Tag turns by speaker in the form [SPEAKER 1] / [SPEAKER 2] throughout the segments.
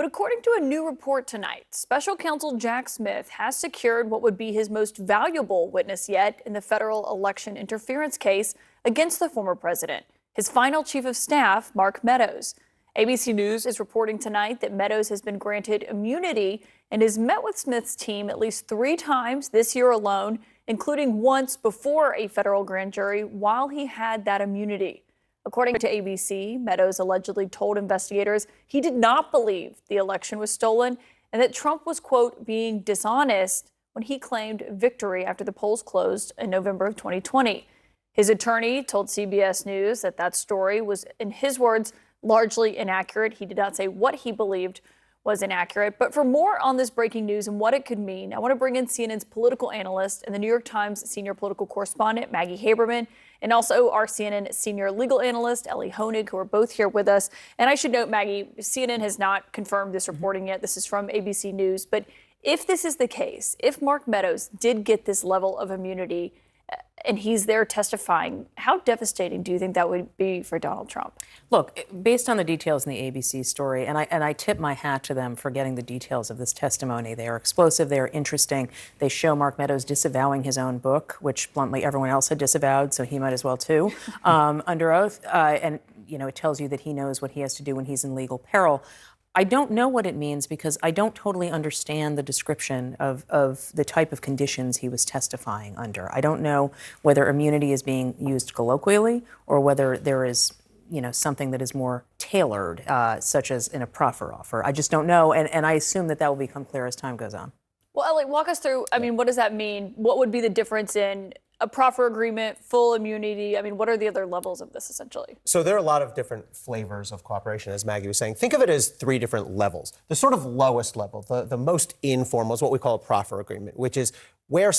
[SPEAKER 1] according to a new report tonight, special counsel Jack Smith has secured what would be his most valuable witness yet in the federal election interference case against the former president, his final chief of staff, Mark Meadows. ABC News is reporting tonight that Meadows has been granted immunity and has met with Smith's team at least 3 times this year alone, including once before a federal grand jury while he had that immunity. According to ABC, Meadows allegedly told investigators he did not believe the election was stolen and that Trump was, quote, being dishonest when he claimed victory after the polls closed in November of 2020. His attorney told CBS News that that story was, in his words, largely inaccurate. He did not say what he believed was inaccurate. But for more on this breaking news and what it could mean, I want to bring in CNN's political analyst and the New York Times senior political correspondent, Maggie Haberman, and also our CNN senior legal analyst, Ellie Honig, who are both here with us. And I should note, Maggie, CNN has not confirmed this reporting yet. This is from ABC News. But if this is the case, if Mark Meadows did get this level of immunity and he's there testifying, how devastating do you think that would be for Donald Trump?
[SPEAKER 2] Look, based on the details in the ABC story, and I tip my hat to them for getting the details of this testimony. They are explosive, they are interesting. They show Mark Meadows disavowing his own book, which bluntly everyone else had disavowed, so he might as well too, under oath. And it tells you that he knows what he has to do when he's in legal peril. I don't know what it means because I don't totally understand the description of the type of conditions he was testifying under. I don't know whether immunity is being used colloquially or whether there is, something that is more tailored, such as in a proffer offer. I just don't know, and I assume that will become clear as time goes on.
[SPEAKER 1] Well, Ellie, walk us through, what does that mean? What would be the difference in a proffer agreement, full immunity? What are the other levels of this, essentially?
[SPEAKER 3] So there are a lot of different flavors of cooperation, as Maggie was saying. Think of it as 3 different levels. The sort of lowest level, the most informal, is what we call a proffer agreement, which is where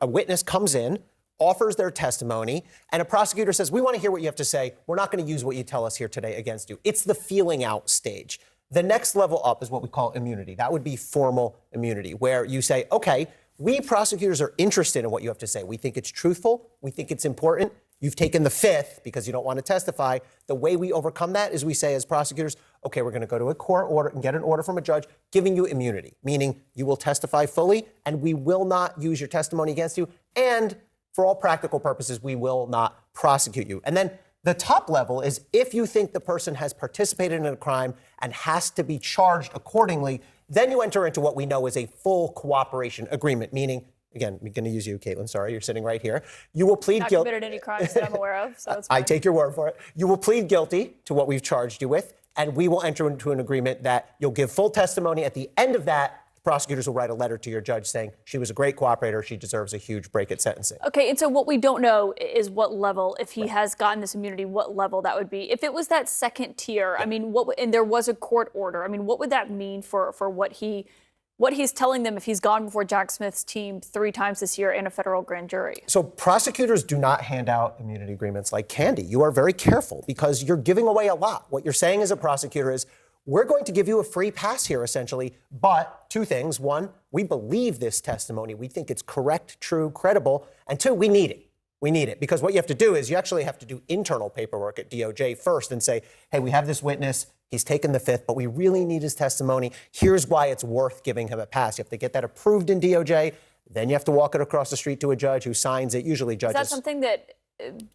[SPEAKER 3] a witness comes in, offers their testimony, and a prosecutor says, we want to hear what you have to say. We're not going to use what you tell us here today against you. It's the feeling out stage. The next level up is what we call immunity. That would be formal immunity, where you say, okay, we prosecutors are interested in what you have to say. We think it's truthful. We think it's important. You've taken the fifth because you don't want to testify. The way we overcome that is we say as prosecutors, okay, we're going to go to a court order and get an order from a judge giving you immunity, meaning you will testify fully and we will not use your testimony against you. And for all practical purposes, we will not prosecute you. And then the top level is if you think the person has participated in a crime and has to be charged accordingly, then you enter into what we know is a full cooperation agreement, meaning, again, I'm going to use you, Caitlin, sorry, you're sitting right here. You will plead guilty.
[SPEAKER 1] Not committed any crimes that I'm aware of, so it's fine.
[SPEAKER 3] I take your word for it. You will plead guilty to what we've charged you with, and we will enter into an agreement that you'll give full testimony. At the end of that, prosecutors will write a letter to your judge saying she was a great cooperator, she deserves a huge break at sentencing.
[SPEAKER 1] Okay, and so what we don't know is what level, if he has gotten this immunity, what level that would be. If it was that second tier, and there was a court order, what would that mean for what he's telling them if he's gone before Jack Smith's team 3 times this year in a federal grand jury?
[SPEAKER 3] So prosecutors do not hand out immunity agreements like candy. You are very careful because you're giving away a lot. What you're saying as a prosecutor is, we're going to give you a free pass here, essentially, but 2 things. 1, we believe this testimony. We think it's correct, true, credible. And 2, we need it. We need it because what you have to do is you actually have to do internal paperwork at DOJ first and say, hey, we have this witness. He's taken the fifth, but we really need his testimony. Here's why it's worth giving him a pass. You have to get that approved in DOJ. Then you have to walk it across the street to a judge who signs it, usually judges.
[SPEAKER 1] Is that something that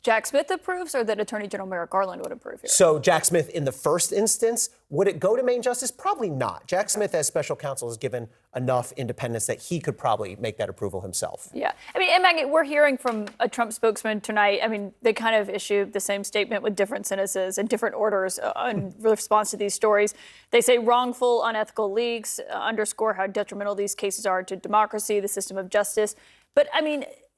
[SPEAKER 1] Jack Smith approves or that Attorney General Merrick Garland would approve here?
[SPEAKER 3] So Jack Smith in the first instance, would it go to main justice? Probably not. Jack Smith as special counsel is given enough independence that he could probably make that approval himself.
[SPEAKER 1] Yeah. And Maggie, we're hearing from a Trump spokesman tonight. They kind of issued the same statement with different sentences and different orders in response to these stories. They say wrongful, unethical leaks underscore how detrimental these cases are to democracy, the system of justice. But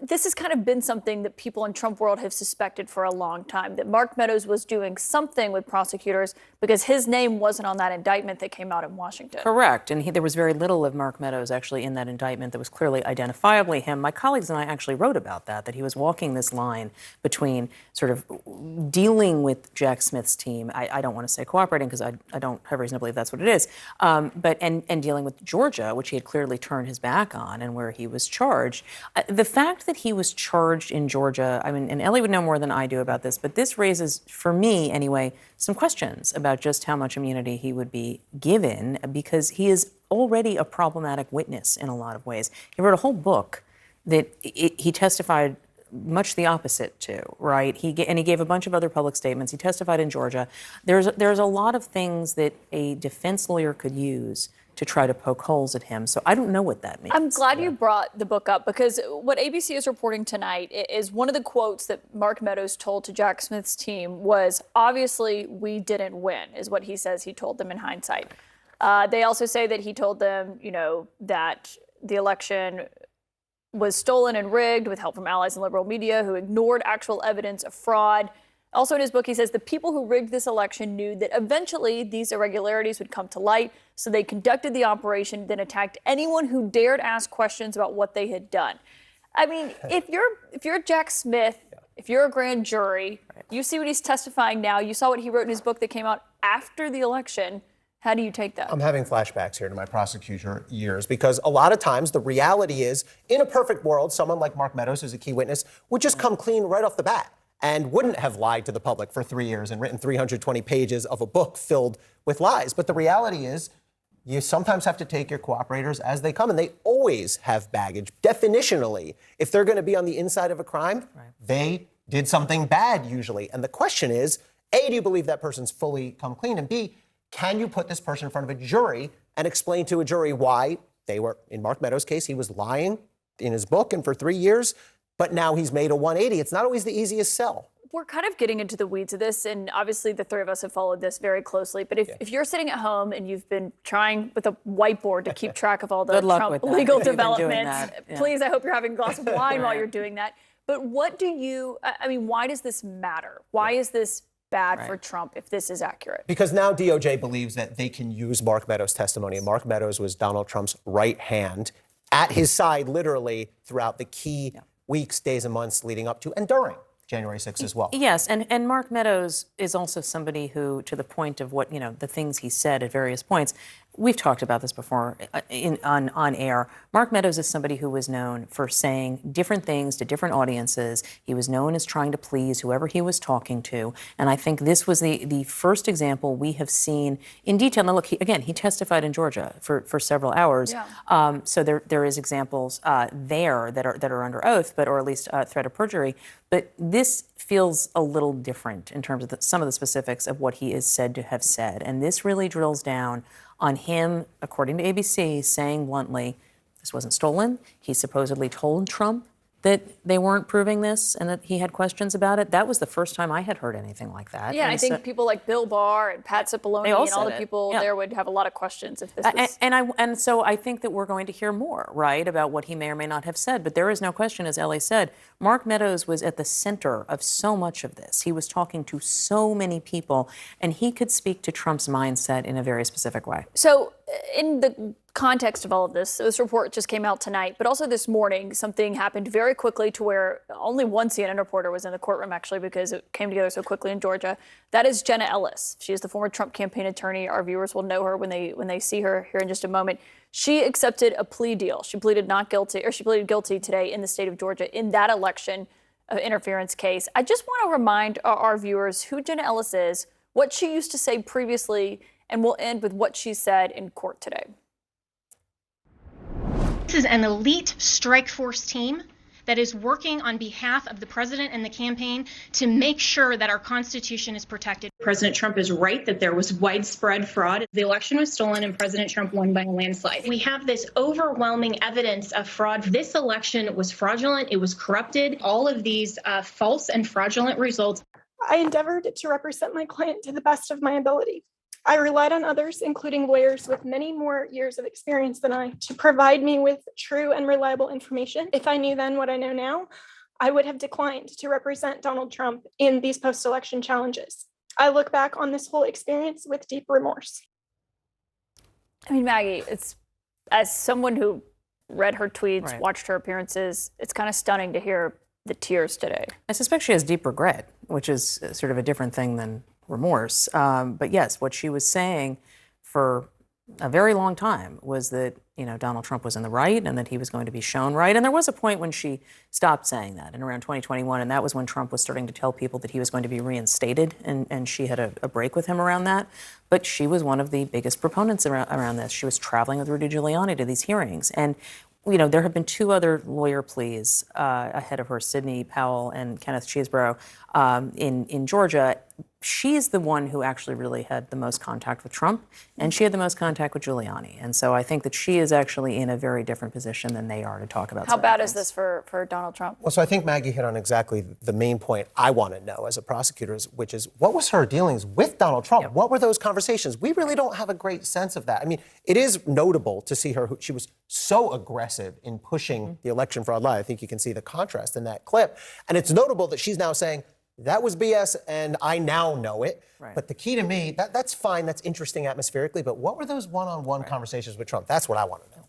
[SPEAKER 1] this has kind of been something that people in Trump world have suspected for a long time, that Mark Meadows was doing something with prosecutors because his name wasn't on that indictment that came out in Washington.
[SPEAKER 2] Correct. And there was very little of Mark Meadows actually in that indictment that was clearly identifiably him. My colleagues and I actually wrote about that he was walking this line between sort of dealing with Jack Smith's team. I don't want to say cooperating because I don't have reason to believe that's what it is. But dealing with Georgia, which he had clearly turned his back on and where he was charged. The fact fact that he was charged in Georgia, I mean, and Ellie would know more than I do about this, but this raises, for me anyway, some questions about just how much immunity he would be given, because he is already a problematic witness in a lot of ways. He wrote a whole book that he testified much the opposite to, right? He gave a bunch of other public statements. He testified in Georgia. There's a lot of things that a defense lawyer could use to try to poke holes at him. So I don't know what that means.
[SPEAKER 1] I'm glad you brought the book up, because what ABC is reporting tonight is one of the quotes that Mark Meadows told to Jack Smith's team was, obviously, we didn't win, is what he says he told them in hindsight. They also say that he told them, that the election was stolen and rigged with help from allies and liberal media who ignored actual evidence of fraud. Also in his book, he says the people who rigged this election knew that eventually these irregularities would come to light, so they conducted the operation, then attacked anyone who dared ask questions about what they had done. I mean, if you're Jack Smith, if you're a grand jury, you see what he's testifying now, you saw what he wrote in his book that came out after the election. How do you take that?
[SPEAKER 3] I'm having flashbacks here to my prosecutor years, because a lot of times the reality is, in a perfect world, someone like Mark Meadows, who's a key witness, would just come clean right off the bat and wouldn't have lied to the public for 3 years and written 320 pages of a book filled with lies. But the reality is, you sometimes have to take your cooperators as they come, and they always have baggage. Definitionally, if they're going to be on the inside of a crime, they did something bad usually. And the question is, A, do you believe that person's fully come clean? And B, can you put this person in front of a jury and explain to a jury why they were, in Mark Meadows' case, he was lying in his book and for 3 years, but now he's made a 180. It's not always the easiest sell.
[SPEAKER 1] We're kind of getting into the weeds of this, and obviously the three of us have followed this very closely. But if you're sitting at home and you've been trying with a whiteboard to keep track of all the Trump legal developments, please, I hope you're having a glass of wine while you're doing that. But why does this matter? Why is this bad for Trump if this is accurate?
[SPEAKER 3] Because now DOJ believes that they can use Mark Meadows' testimony. And Mark Meadows was Donald Trump's right hand, at his side literally throughout the key weeks, days, and months leading up to and during January 6th as well.
[SPEAKER 2] Yes, and Mark Meadows is also somebody who, to the point of what, the things he said at various points, we've talked about this before on air. Mark Meadows is somebody who was known for saying different things to different audiences. He was known as trying to please whoever he was talking to. And I think this was the first example we have seen in detail. Now, look, he testified in Georgia for several hours. Yeah. So there is examples there that are under oath, or at least threat of perjury. But this feels a little different in terms of some of the specifics of what he is said to have said. And this really drills down on him, according to ABC, saying bluntly, this wasn't stolen. He supposedly told Trump that they weren't proving this and that he had questions about it. That was the first time I had heard anything like that.
[SPEAKER 1] Yeah, and I think people like Bill Barr and Pat Cipollone and all the people there would have a lot of questions if this was...
[SPEAKER 2] And so I think that we're going to hear more, right, about what he may or may not have said. But there is no question, as Ellie said, Mark Meadows was at the center of so much of this. He was talking to so many people, and he could speak to Trump's mindset in a very specific way.
[SPEAKER 1] So in the context of all of this report just came out tonight, but also this morning, something happened very quickly to where only one CNN reporter was in the courtroom, actually, because it came together so quickly in Georgia. That is Jenna Ellis. She is the former Trump campaign attorney. Our viewers will know her when they see her here in just a moment. She accepted a plea deal. She pleaded guilty today in the state of Georgia in that election interference case. I just want to remind our viewers who Jenna Ellis is, what she used to say previously, and we'll end with what she said in court today.
[SPEAKER 4] This is an elite strike force team that is working on behalf of the president and the campaign to make sure that our Constitution is protected.
[SPEAKER 5] President Trump is right that there was widespread fraud. The election was stolen and President Trump won by a landslide. We have this overwhelming evidence of fraud. This election was fraudulent. It was corrupted. All of these false and fraudulent results.
[SPEAKER 6] I endeavored to represent my client to the best of my ability. I relied on others, including lawyers with many more years of experience than I, to provide me with true and reliable information. If I knew then what I know now, I would have declined to represent Donald Trump in these post-election challenges. I look back on this whole experience with deep remorse.
[SPEAKER 1] I mean, Maggie, it's, as someone who read her tweets, watched her appearances, it's kind of stunning to hear the tears today.
[SPEAKER 2] I suspect she has deep regret, which is sort of a different thing than remorse. But yes, what she was saying for a very long time was that, Donald Trump was in the right and that he was going to be shown right. And there was a point when she stopped saying that, in around 2021, and that was when Trump was starting to tell people that he was going to be reinstated, and she had a break with him around that. But she was one of the biggest proponents around this. She was traveling with Rudy Giuliani to these hearings. And there have been two other lawyer pleas ahead of her, Sidney Powell and Kenneth Chesebro, in Georgia. She's the one who actually really had the most contact with Trump, and she had the most contact with Giuliani. And so I think that she is actually in a very different position than they are to talk about.
[SPEAKER 1] How bad is this for Donald Trump?
[SPEAKER 3] Well, so I think Maggie hit on exactly the main point I want to know as a prosecutor, which is what was her dealings with Donald Trump? Yep. What were those conversations? We really don't have a great sense of that. I mean, it is notable to see her. She was so aggressive in pushing the election fraud lie. I think you can see the contrast in that clip. And it's notable that she's now saying, that was BS, and I now know it. Right. But the key to me, that's fine, that's interesting atmospherically, but what were those one-on-one conversations with Trump? That's what I want to know.